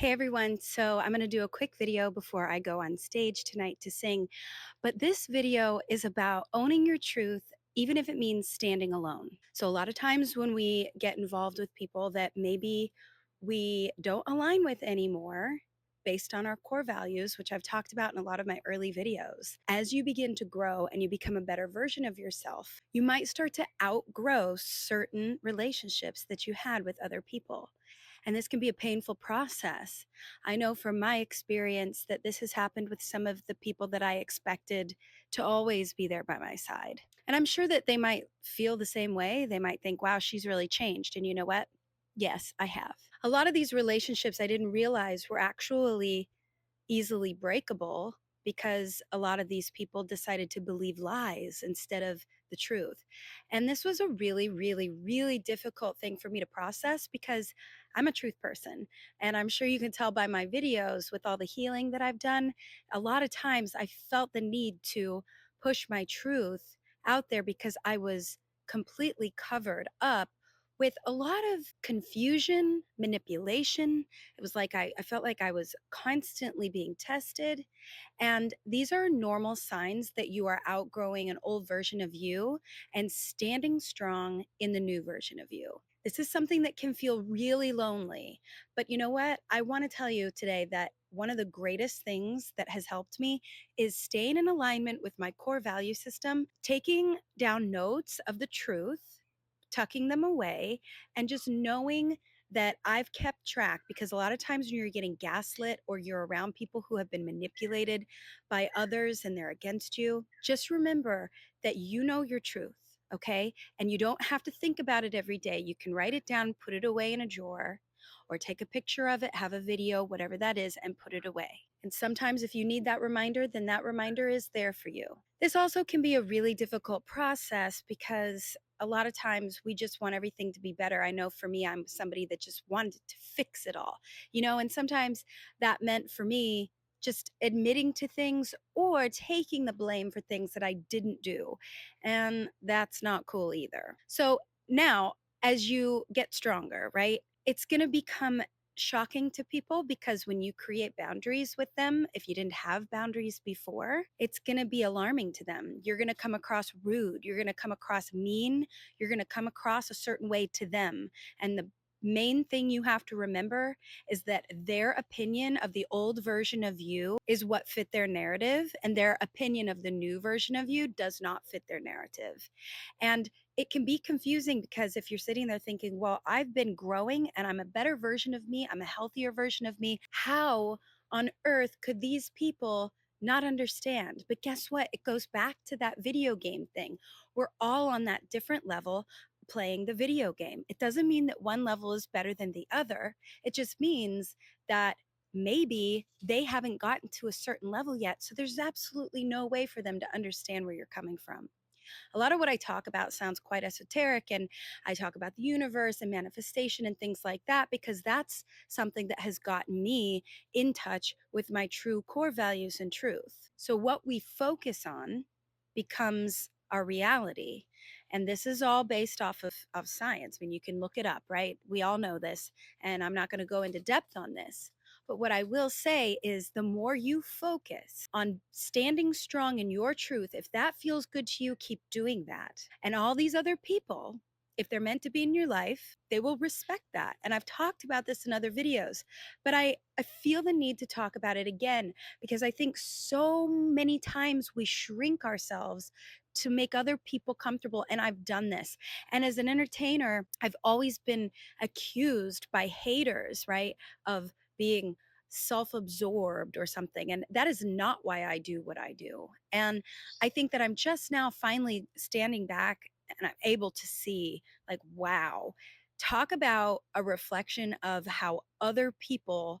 Hey everyone, so I'm going to do a quick video before I go on stage tonight to sing. But this video is about owning your truth, even if it means standing alone. So, a lot of times when we get involved with people that maybe we don't align with anymore, based on our core values, which I've talked about in a lot of my early videos, as you begin to grow and you become a better version of yourself, you might start to outgrow certain relationships that you had with other people. And this can be a painful process. I know from my experience that this has happened with some of the people that I expected to always be there by my side. And I'm sure that they might feel the same way. They might think, wow, she's really changed. And you know what? Yes, I have. A lot of these relationships I didn't realize were actually easily breakable because a lot of these people decided to believe lies instead of the truth. And this was a really, really, really difficult thing for me to process because I'm a truth person. And I'm sure you can tell by my videos with all the healing that I've done. A lot of times I felt the need to push my truth out there because I was completely covered up with a lot of confusion, manipulation. It was like I felt like I was constantly being tested. And these are normal signs that you are outgrowing an old version of you and standing strong in the new version of you. This is something that can feel really lonely. But you know what? I want to tell you today that one of the greatest things that has helped me is staying in alignment with my core value system, taking down notes of the truth, tucking them away, and just knowing that I've kept track, because a lot of times when you're getting gaslit or you're around people who have been manipulated by others and they're against you, just remember that you know your truth, okay? And you don't have to think about it every day. You can write it down, put it away in a drawer, or take a picture of it, have a video, whatever that is, and put it away. And sometimes if you need that reminder, then that reminder is there for you. This also can be a really difficult process because a lot of times we just want everything to be better. I know for me, I'm somebody that just wanted to fix it all, and sometimes that meant for me just admitting to things or taking the blame for things that I didn't do. And that's not cool either. So now, as you get stronger, right, it's going to become shocking to people because when you create boundaries with them, if you didn't have boundaries before, it's going to be alarming to them. You're going to come across rude. You're going to come across mean. You're going to come across a certain way to them. And the main thing you have to remember is that their opinion of the old version of you is what fit their narrative, and their opinion of the new version of you does not fit their narrative. And it can be confusing because if you're sitting there thinking, well, I've been growing and I'm a better version of me, I'm a healthier version of me, how on earth could these people not understand? But guess what? It goes back to that video game thing. We're all on that different level playing the video game. It doesn't mean that one level is better than the other. It just means that maybe they haven't gotten to a certain level yet. So there's absolutely no way for them to understand where you're coming from. A lot of what I talk about sounds quite esoteric, and I talk about the universe and manifestation and things like that because that's something that has gotten me in touch with my true core values and truth. So, what we focus on becomes our reality. And this is all based off of science. I mean, you can look it up, right? We all know this, and I'm not going to go into depth on this. But what I will say is the more you focus on standing strong in your truth, if that feels good to you, keep doing that. And all these other people, if they're meant to be in your life, they will respect that. And I've talked about this in other videos, but I feel the need to talk about it again because I think so many times we shrink ourselves to make other people comfortable. And I've done this. And as an entertainer, I've always been accused by haters, right, of being self-absorbed or something. And that is not why I do what I do. And I think that I'm just now finally standing back and I'm able to see, like, wow, talk about a reflection of how other people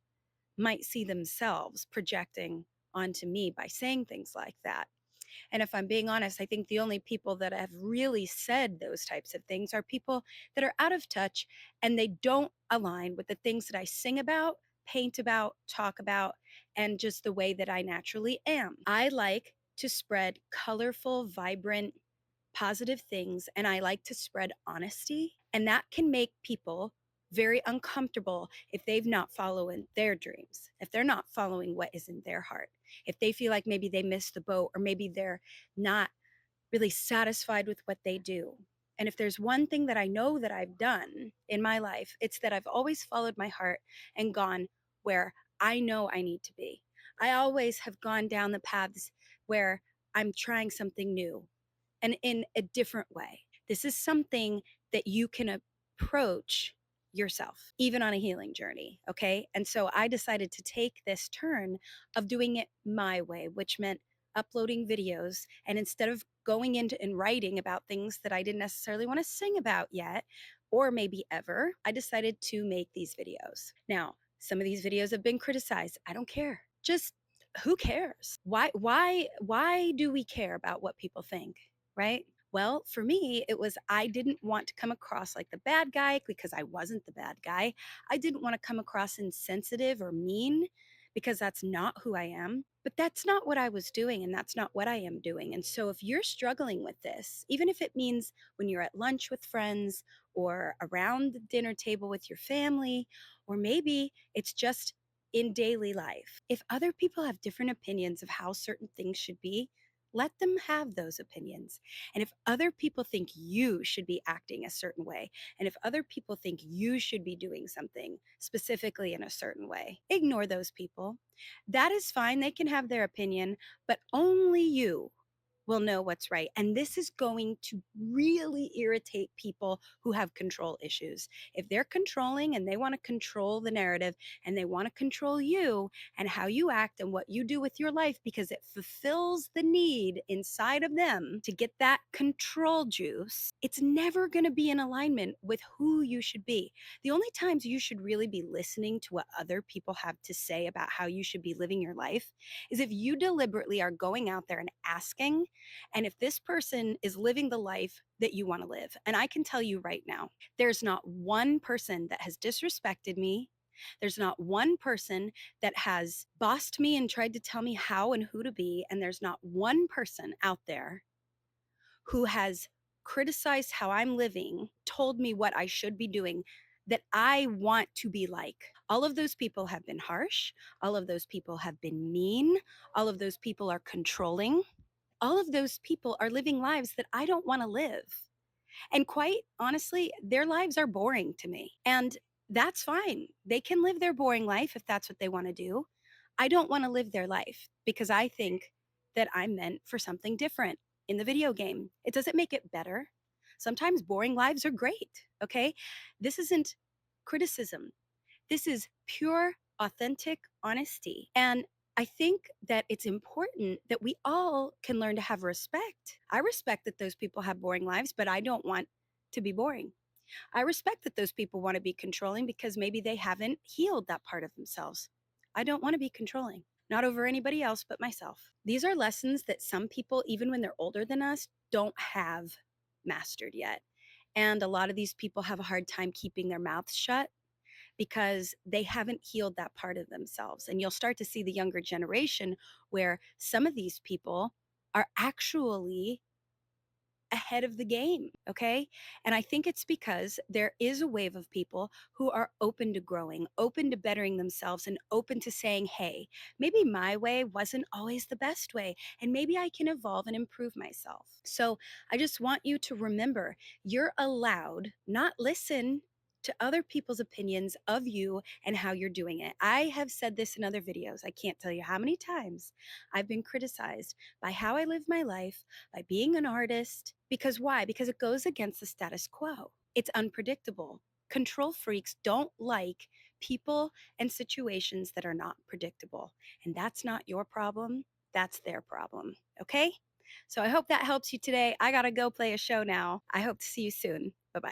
might see themselves projecting onto me by saying things like that. And if I'm being honest, I think the only people that have really said those types of things are people that are out of touch and they don't align with the things that I sing about, paint about, talk about, and just the way that I naturally am. I like to spread colorful, vibrant, positive things, and I like to spread honesty. And that can make people very uncomfortable if they've not following their dreams, if they're not following what is in their heart, if they feel like maybe they missed the boat, or maybe they're not really satisfied with what they do. And if there's one thing that I know that I've done in my life, it's that I've always followed my heart and gone where I know I need to be. I always have gone down the paths where I'm trying something new and in a different way. This is something that you can approach yourself, even on a healing journey. Okay. And so I decided to take this turn of doing it my way, which meant uploading videos. And instead of going into and writing about things that I didn't necessarily want to sing about yet, or maybe ever, I decided to make these videos. Now, some of these videos have been criticized. I don't care. Just who cares? Why do we care about what people think? Right? Well, for me, it was I didn't want to come across like the bad guy because I wasn't the bad guy. I didn't want to come across insensitive or mean because that's not who I am. But that's not what I was doing, and that's not what I am doing. And so, if you're struggling with this, even if it means when you're at lunch with friends or around the dinner table with your family, or maybe it's just in daily life, if other people have different opinions of how certain things should be, let them have those opinions. And if other people think you should be acting a certain way, and if other people think you should be doing something specifically in a certain way, ignore those people. That is fine. They can have their opinion, but only you will know what's right. And this is going to really irritate people who have control issues. If they're controlling and they want to control the narrative and they want to control you and how you act and what you do with your life because it fulfills the need inside of them to get that control juice, it's never going to be in alignment with who you should be. The only times you should really be listening to what other people have to say about how you should be living your life is if you deliberately are going out there and asking, and if this person is living the life that you want to live. And I can tell you right now, there's not one person that has disrespected me. There's not one person that has bossed me and tried to tell me how and who to be. And there's not one person out there who has criticized how I'm living, told me what I should be doing, that I want to be like. All of those people have been harsh. All of those people have been mean. All of those people are controlling. All of those people are living lives that I don't want to live. And quite honestly, their lives are boring to me. And that's fine. They can live their boring life if that's what they want to do. I don't want to live their life because I think that I'm meant for something different in the video game. It doesn't make it better. Sometimes boring lives are great. Okay. This isn't criticism. This is pure, authentic honesty. And I think that it's important that we all can learn to have respect. I respect that those people have boring lives, but I don't want to be boring. I respect that those people want to be controlling because maybe they haven't healed that part of themselves. I don't want to be controlling, not over anybody else but myself. These are lessons that some people, even when they're older than us, don't have mastered yet. And a lot of these people have a hard time keeping their mouths shut because they haven't healed that part of themselves. And you'll start to see the younger generation where some of these people are actually ahead of the game. Okay. And I think it's because there is a wave of people who are open to growing, open to bettering themselves, and open to saying, hey, maybe my way wasn't always the best way, and maybe I can evolve and improve myself. So I just want you to remember you're allowed, not listen to other people's opinions of you and how you're doing it. I have said this in other videos. I can't tell you how many times I've been criticized by how I live my life, by being an artist. Because why? Because it goes against the status quo. It's unpredictable. Control freaks don't like people and situations that are not predictable. And that's not your problem. That's their problem. Okay? So I hope that helps you today. I got to go play a show now. I hope to see you soon. Bye bye.